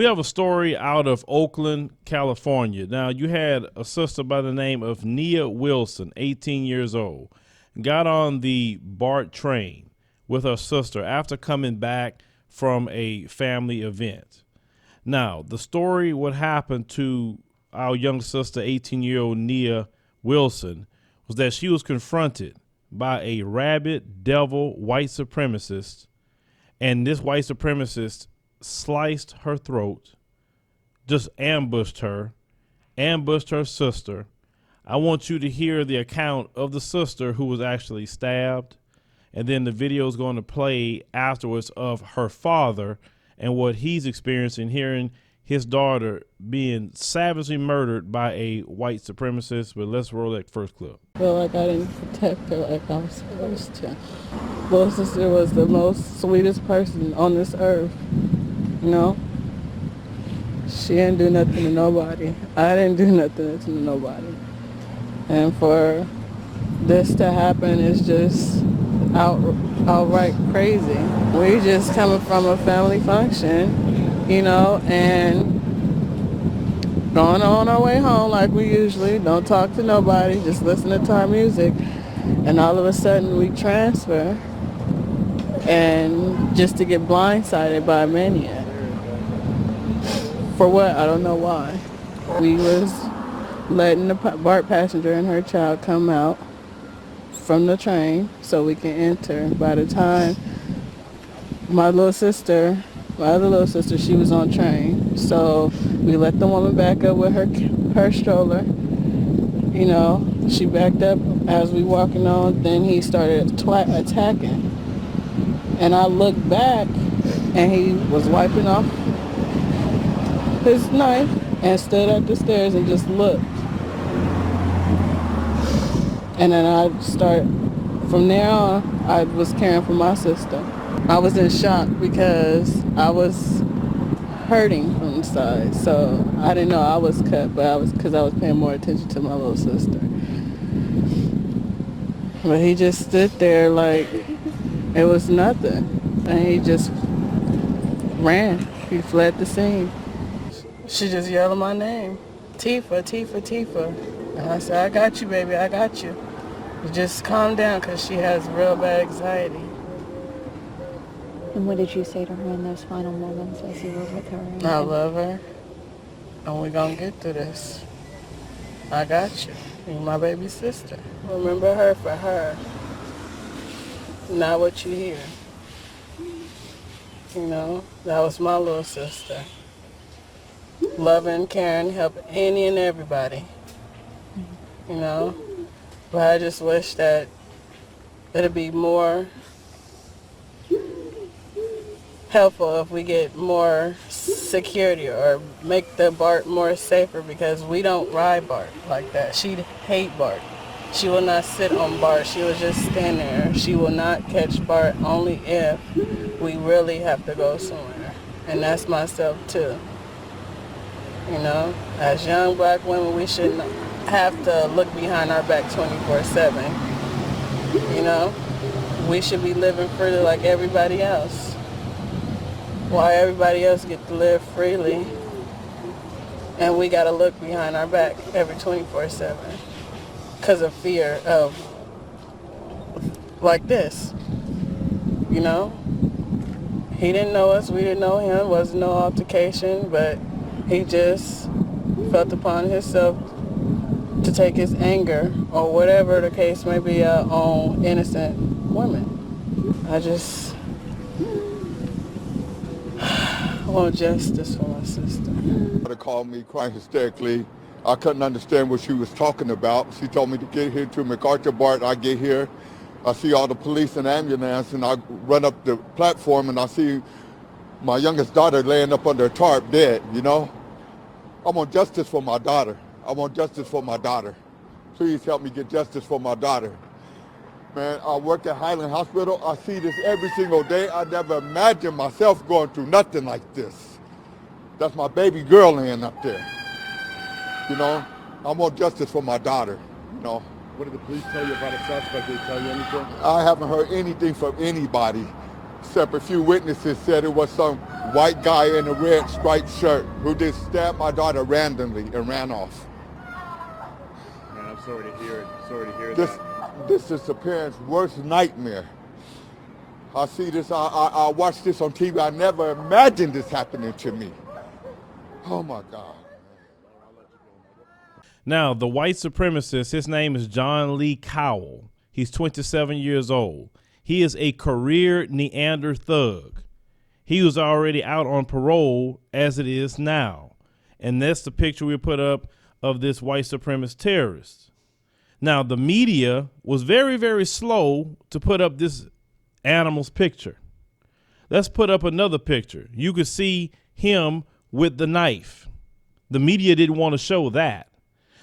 We have a story out of Oakland, California. Now, you had a sister by the name of Nia Wilson, 18 years old, got on the BART train with her sister after coming back from a family event. Now, the story, what happened to our young sister, 18-year-old Nia Wilson, was that she was confronted by a rabid devil white supremacist, and this white supremacist sliced her throat, just ambushed her sister. I want you to hear the account of the sister who was actually stabbed, and then the video is going to play afterwards of her father and what he's experiencing, hearing his daughter being savagely murdered by a white supremacist. But let's roll that first clip. I feel like I didn't protect her like I was supposed to. Little sister was the most sweetest person on this earth, you know? She didn't do nothing to nobody. I didn't do nothing to nobody. And for this to happen is just outright crazy. We just coming from a family function, you know, and going on our way home like we usually don't talk to nobody, just listening to our music, and all of a sudden we transfer, and just to get blindsided by a maniac. For what? I don't know why. We was letting the BART passenger and her child come out from the train so we can enter. By the time my other little sister, she was on train. So we let the woman back up with her stroller. You know, she backed up as we walking on. Then he started attacking. And I looked back, and he was wiping off his knife and stood at the stairs and just looked. And then from there on, I was caring for my sister. I was in shock because I was hurting from the side. So I didn't know I was cut, but because I was paying more attention to my little sister. But he just stood there like it was nothing. And he just ran. He fled the scene. She just yelled my name. Tifa, Tifa, Tifa. And I said, I got you, baby, I got you. Just calm down, because she has real bad anxiety. And what did you say to her in those final moments as you were with her? I love her, and we're going to get through this. I got you. You're my baby sister. Remember her for her, not what you hear. You know, that was my little sister. Loving, caring, helping any and everybody. You know? But I just wish that it'd be more helpful if we get more security or make the BART more safer, because we don't ride BART like that. She'd hate BART. She will not sit on BART. She will just stand there. She will not catch BART only if we really have to go somewhere. And that's myself too. You know, as young black women, we shouldn't have to look behind our back 24/7. You know, we should be living freely like everybody else. Why everybody else get to live freely, and we got to look behind our back every 24/7 because of fear of like this. You know, he didn't know us, we didn't know him. Wasn't no altercation, but he just felt upon himself to take his anger, or whatever the case may be, on innocent women. I just want justice for my sister. They called me crying hysterically. I couldn't understand what she was talking about. She told me to get here to MacArthur BART. I get here, I see all the police and ambulance, and I run up the platform and I see my youngest daughter laying up under a tarp dead, you know? I want justice for my daughter. I want justice for my daughter. Please help me get justice for my daughter. Man, I work at Highland Hospital. I see this every single day. I never imagined myself going through nothing like this. That's my baby girl laying up there. You know, I want justice for my daughter, you know. What did the police tell you about a suspect? Did they tell you anything? I haven't heard anything from anybody, except a few witnesses said it was some white guy in a red striped shirt who just stabbed my daughter randomly and ran off. Man, I'm sorry to hear it. Sorry to hear This, that. this is a parent's worst nightmare. I see this, I watch this on TV. I never imagined this happening to me. Oh my God. Now, the white supremacist, his name is John Lee Cowell. He's 27 years old. He is a career Neander thug. He was already out on parole as it is now. And that's the picture we put up of this white supremacist terrorist. Now, the media was very, very slow to put up this animal's picture. Let's put up another picture. You could see him with the knife. The media didn't want to show that.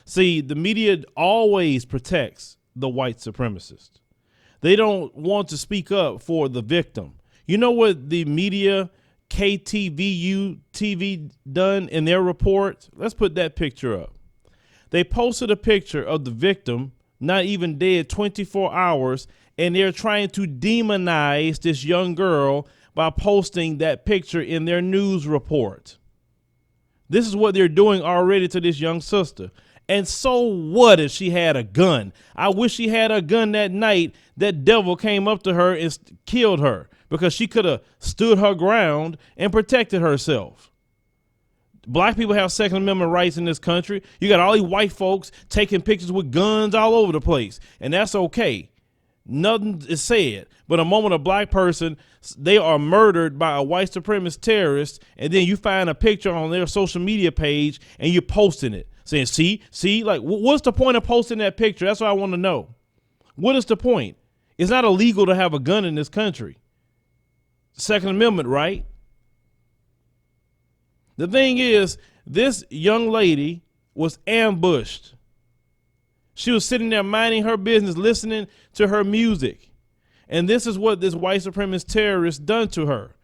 See, the media always protects the white supremacist. They don't want to speak up for the victim. You know what the media, KTVU TV, done in their report? Let's put that picture up. They posted a picture of the victim, not even dead, 24 hours, and they're trying to demonize this young girl by posting that picture in their news report. This is what they're doing already to this young sister. And so what if she had a gun? I wish she had a gun that night. That devil came up to her and killed her, because she could have stood her ground and protected herself. Black people have Second Amendment rights in this country. You got all these white folks taking pictures with guns all over the place, and that's okay. Nothing is said. But a moment a black person, they are murdered by a white supremacist terrorist, and then you find a picture on their social media page and you're posting it, saying, see, like, what's the point of posting that picture? That's what I want to know. What is the point? It's not illegal to have a gun in this country. Second Amendment, right? The thing is, this young lady was ambushed. She was sitting there minding her business, listening to her music. And this is what this white supremacist terrorist done to her.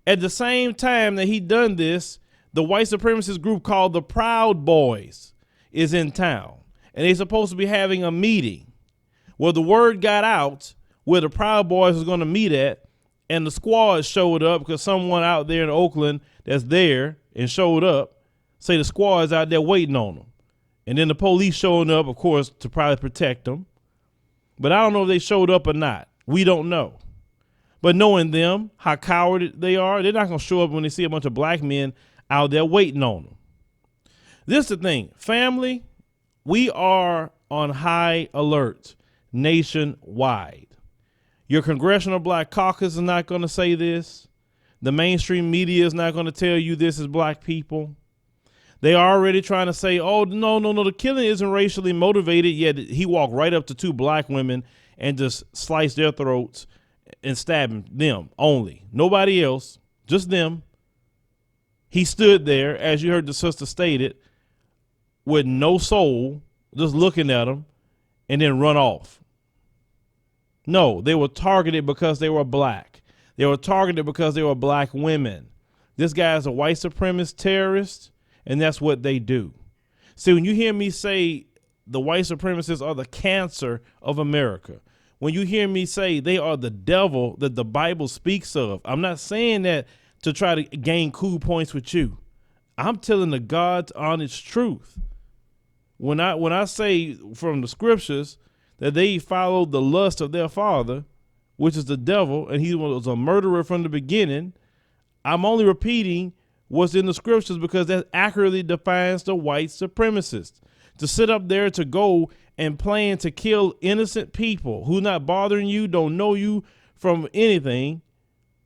At the same time that he done this, the white supremacist group called the Proud Boys is in town. And they're supposed to be having a meeting. Well, the word got out where the Proud Boys was going to meet at, and the squad showed up because someone out there in Oakland that's there and showed up, say the squad's out there waiting on them. And then the police showing up, of course, to probably protect them. But I don't know if they showed up or not. We don't know. But knowing them, how cowardly they are, they're not going to show up when they see a bunch of black men out there waiting on them. This is the thing. Family, we are on high alert nationwide. Your Congressional Black Caucus is not going to say this. The mainstream media is not going to tell you this is black people. They are already trying to say, oh, no, the killing isn't racially motivated, yet he walked right up to two black women and just sliced their throats and stabbed them only. Nobody else, just them. He stood there, as you heard the sister stated, with no soul, just looking at them, and then run off. No, they were targeted because they were black. They were targeted because they were black women. This guy is a white supremacist terrorist, and that's what they do. See, when you hear me say the white supremacists are the cancer of America, when you hear me say they are the devil that the Bible speaks of, I'm not saying that to try to gain cool points with you. I'm telling the God's honest truth. When I say from the scriptures that they followed the lust of their father, which is the devil, and he was a murderer from the beginning, I'm only repeating what's in the scriptures because that accurately defines the white supremacist. To sit up there to go and plan to kill innocent people who not bothering you, don't know you from anything,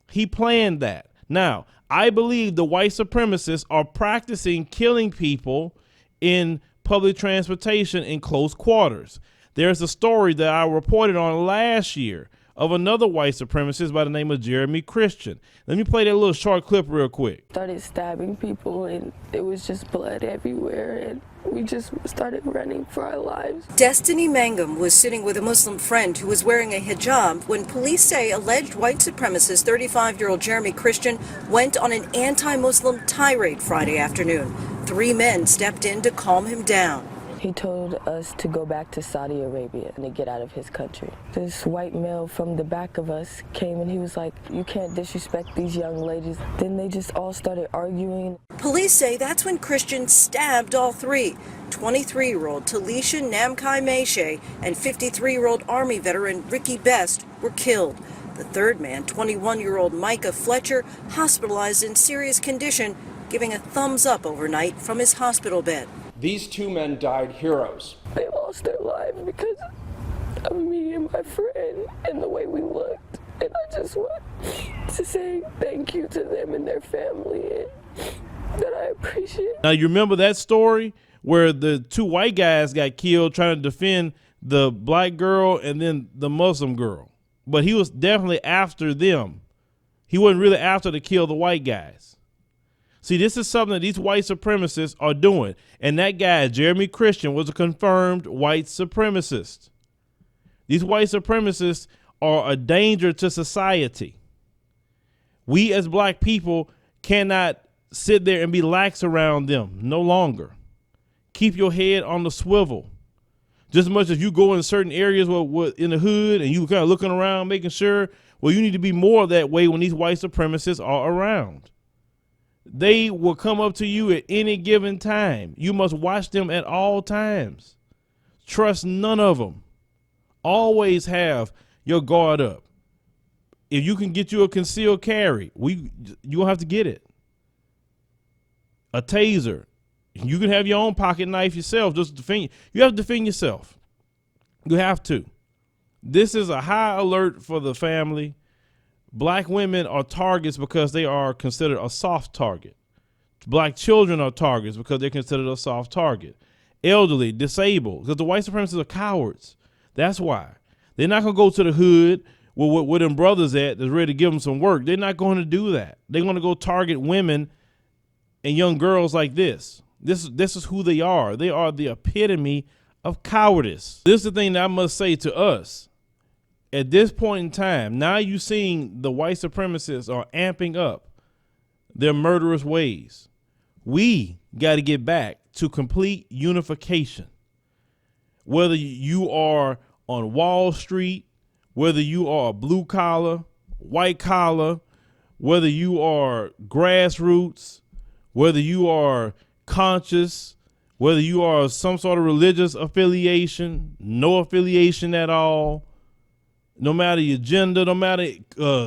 he planned that. Now, I believe the white supremacists are practicing killing people in public transportation in close quarters. There's a story that I reported on last year of another white supremacist by the name of Jeremy Christian. Let me play that little short clip real quick. Started stabbing people, and it was just blood everywhere, and we just started running for our lives. Destiny Mangum was sitting with a Muslim friend who was wearing a hijab when police say alleged white supremacist 35-year-old Jeremy Christian went on an anti-Muslim tirade Friday afternoon. 3 men stepped in to calm him down. He told us to go back to Saudi Arabia and to get out of his country. This white male from the back of us came and he was like, "You can't disrespect these young ladies." Then they just all started arguing. Police say that's when Christian stabbed all three. 23-year-old Talisha Namkai Meshe and 53-year-old Army veteran Ricky Best were killed. The third man, 21-year-old Micah Fletcher, hospitalized in serious condition, giving a thumbs up overnight from his hospital bed. These two men died heroes. They lost their lives because of me and my friend and the way we looked. And I just want to say thank you to them and their family, and that I appreciate. Now, you remember that story where the two white guys got killed trying to defend the black girl and then the Muslim girl. But he was definitely after them. He wasn't really after to kill the white guys. See, this is something that these white supremacists are doing. And that guy, Jeremy Christian, was a confirmed white supremacist. These white supremacists are a danger to society. We as black people cannot sit there and be lax around them no longer. Keep your head on the swivel. Just as much as you go in certain areas in the hood and you kind of looking around, making sure, well, you need to be more that way when these white supremacists are around. They will come up to you at any given time. You must watch them at all times. Trust none of them. Always have your guard up. If you can get you a concealed carry, you don't have to get it. A taser. You can have your own pocket knife yourself. Just defend. You have to defend yourself. You have to. This is a high alert for the family. Black women are targets because they are considered a soft target. Black children are targets because they're considered a soft target. Elderly, disabled, because the white supremacists are cowards. That's why. They're not going to go to the hood where them brothers at that's ready to give them some work. They're not going to do that. They're going to go target women and young girls like this. This is who they are. They are the epitome of cowardice. This is the thing that I must say to us. At this point in time, now you're seeing the white supremacists are amping up their murderous ways. We got to get back to complete unification. Whether you are on Wall Street, whether you are blue collar, white collar, whether you are grassroots, whether you are conscious, whether you are some sort of religious affiliation, no affiliation at all, no matter your gender, no matter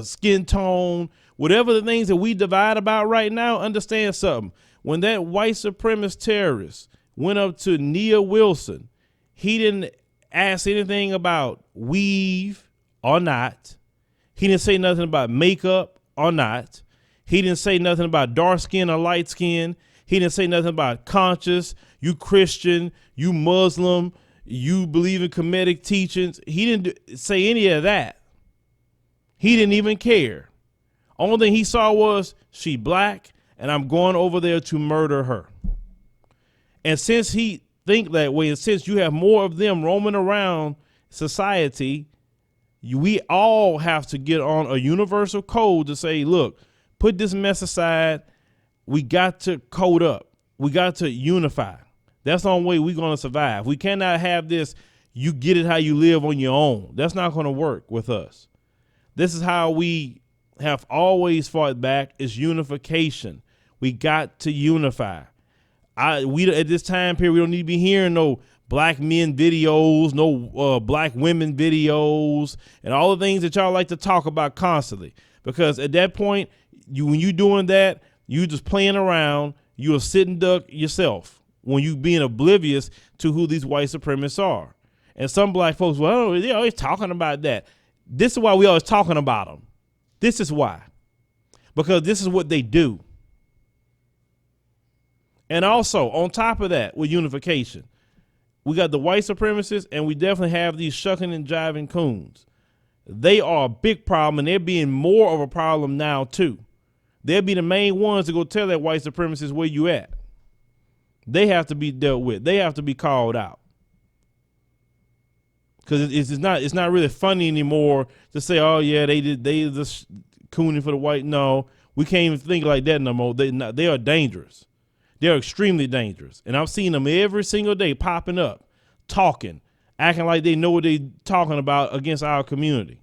skin tone, whatever the things that we divide about right now, understand something. When that white supremacist terrorist went up to Nia Wilson, he didn't ask anything about weave or not. He didn't say nothing about makeup or not. He didn't say nothing about dark skin or light skin. He didn't say nothing about conscious, you Christian, you Muslim, you believe in Kemetic teachings. He didn't say any of that. He didn't even care. Only thing he saw was she black and I'm going over there to murder her. And since he think that way, and since you have more of them roaming around society, we all have to get on a universal code to say, look, put this mess aside. We got to code up. We got to unify. That's the only way we're going to survive. We cannot have this, you get it how you live on your own. That's not going to work with us. This is how we have always fought back, is unification. We got to unify. We at this time period, we don't need to be hearing no black men videos, no black women videos, and all the things that y'all like to talk about constantly. Because at that point, when you doing that, you just playing around. You're a sitting duck yourself when you being oblivious to who these white supremacists are. And some black folks, well, they're always talking about that. This is why we always talking about them. This is why. Because this is what they do. And also, on top of that, with unification, we got the white supremacists, and we definitely have these shucking and jiving coons. They are a big problem, and they're being more of a problem now, too. They'll be the main ones to go tell that white supremacist where you at. They have to be dealt with. They have to be called out. Because it's not really funny anymore to say, oh yeah, they just cooning for the white. No, we can't even think like that no more. They are dangerous. They're extremely dangerous. And I've seen them every single day popping up, talking, acting like they know what they're talking about against our community.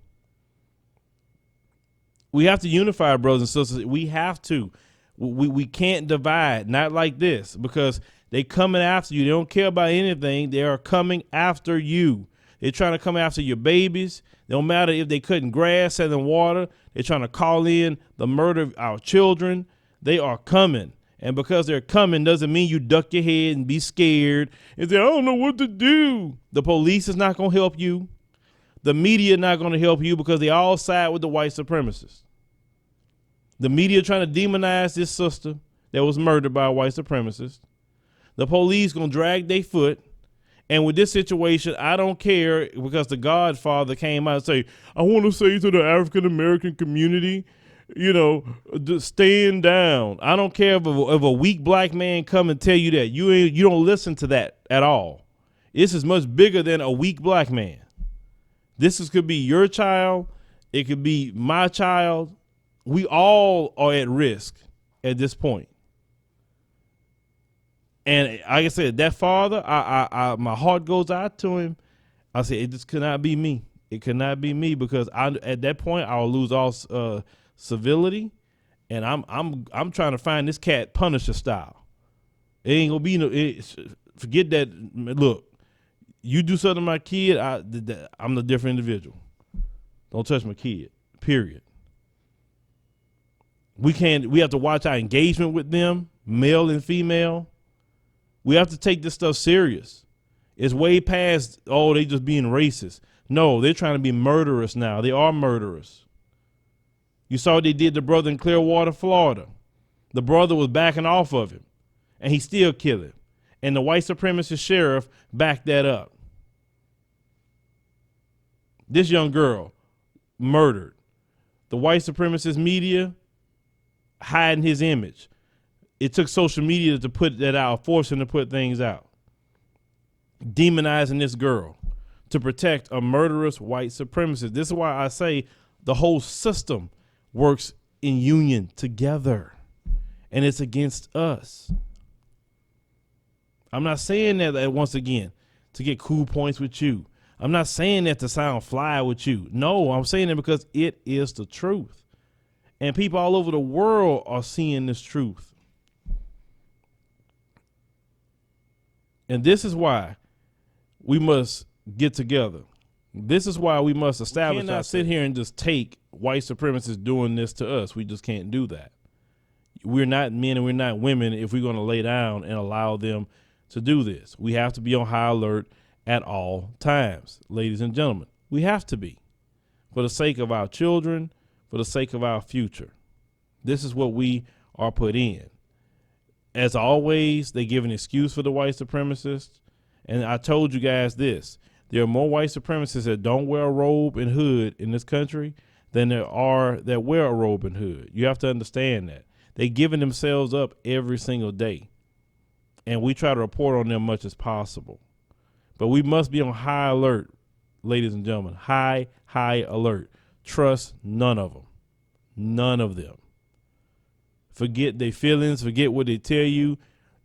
We have to unify, brothers and sisters. We have to. We can't divide, not like this, because they coming after you. They don't care about anything. They are coming after you. They're trying to come after your babies. It don't matter if they cutting grass, selling water. They're trying to call in the murder of our children. They are coming. And because they're coming doesn't mean you duck your head and be scared and say, I don't know what to do. The police is not going to help you. The media is not going to help you because they all side with the white supremacists. The media trying to demonize this sister that was murdered by a white supremacist. The police going to drag their foot. And with this situation, I don't care because the Godfather came out and say, I want to say to the African-American community, you know, stand down. I don't care if a weak black man come and tell you that. You don't listen to that at all. This is much bigger than a weak black man. Could be your child. It could be my child. We all are at risk at this point. And like I said, that father, my heart goes out to him. I said, it just could not be me. It could not be me because at that point I'll lose all civility, and I'm trying to find this cat Punisher style. It ain't gonna be no. Forget that. Look, you do something to my kid, I'm a different individual. Don't touch my kid. Period. We have to watch our engagement with them, male and female. We have to take this stuff serious. It's way past, they just being racist. No, they're trying to be murderous now. They are murderers. You saw what they did to the brother in Clearwater, Florida. The brother was backing off of him, and he still killed him. And the white supremacist sheriff backed that up. This young girl murdered. The white supremacist media hiding his image. It took social media to put that out, force him to put things out. Demonizing this girl to protect a murderous white supremacist. This is why I say the whole system works in union together, and it's against us. I'm not saying that once again to get cool points with you. I'm not saying that to sound fly with you. No, I'm saying it because it is the truth. And people all over the world are seeing this truth. And this is why we must get together. This is why we must establish. We cannot sit here and just take white supremacists doing this to us. We just can't do that. We're not men and we're not women if we're going to lay down and allow them to do this. We have to be on high alert at all times, ladies and gentlemen. We have to be, for the sake of our children, for the sake of our future. This is what we are put in. As always, they give an excuse for the white supremacists. And I told you guys this. There are more white supremacists that don't wear a robe and hood in this country than there are that wear a robe and hood. You have to understand that. They're giving themselves up every single day. And we try to report on them much as possible. But we must be on high alert, ladies and gentlemen. High alert. Trust none of them. None of them. Forget their feelings. Forget what they tell you.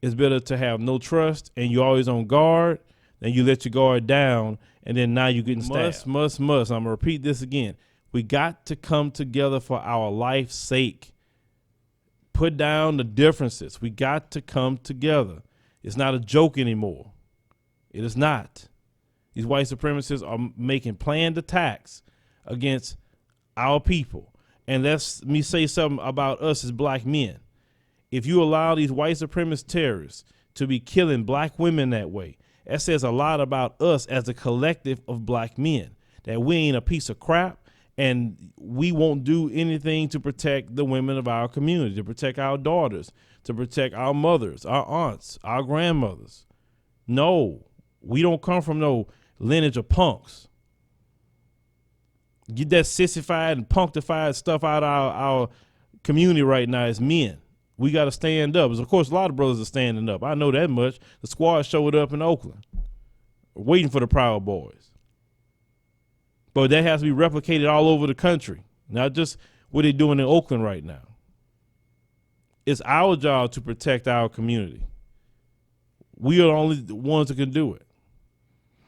It's better to have no trust and you're always on guard than you let your guard down and then now you're getting stabbed. Must. I'm going to repeat this again. We got to come together for our life's sake. Put down the differences. We got to come together. It's not a joke anymore. It is not. These white supremacists are making planned attacks against our people. And let me say something about us as black men. If you allow these white supremacist terrorists to be killing black women that way, that says a lot about us as a collective of black men, that we ain't a piece of crap and we won't do anything to protect the women of our community, to protect our daughters, to protect our mothers, our aunts, our grandmothers. No, we don't come from no lineage of punks. Get that sissified and punctified stuff out of our community right now as men. We got to stand up. Of course, a lot of brothers are standing up. I know that much. The squad showed up in Oakland, waiting for the Proud Boys. But that has to be replicated all over the country, not just what they're doing in Oakland right now. It's our job to protect our community. We are the only ones that can do it.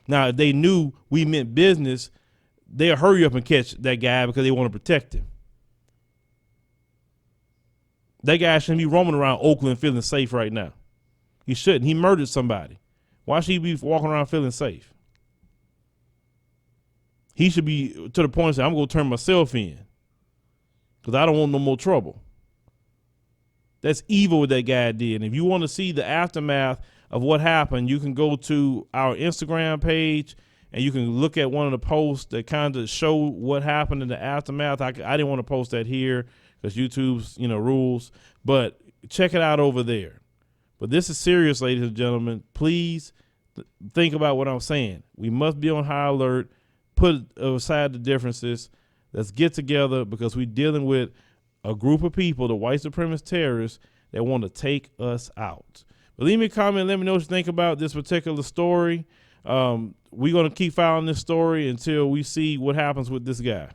Now, if they knew we meant business, they'll hurry up and catch that guy because they want to protect him. That guy shouldn't be roaming around Oakland feeling safe right now. He shouldn't. He murdered somebody. Why should he be walking around feeling safe? He should be to the point of saying, I'm going to turn myself in because I don't want no more trouble. That's evil what that guy did. And if you want to see the aftermath of what happened, you can go to our Instagram page and you can look at one of the posts that kind of show what happened in the aftermath. I didn't want to post that here because YouTube's, rules, but check it out over there. But this is serious, ladies and gentlemen. Please think about what I'm saying. We must be on high alert, put aside the differences. Let's get together because we're dealing with a group of people, the white supremacist terrorists, that want to take us out. But leave me a comment. Let me know what you think about this particular story. We're going to keep following this story until we see what happens with this guy.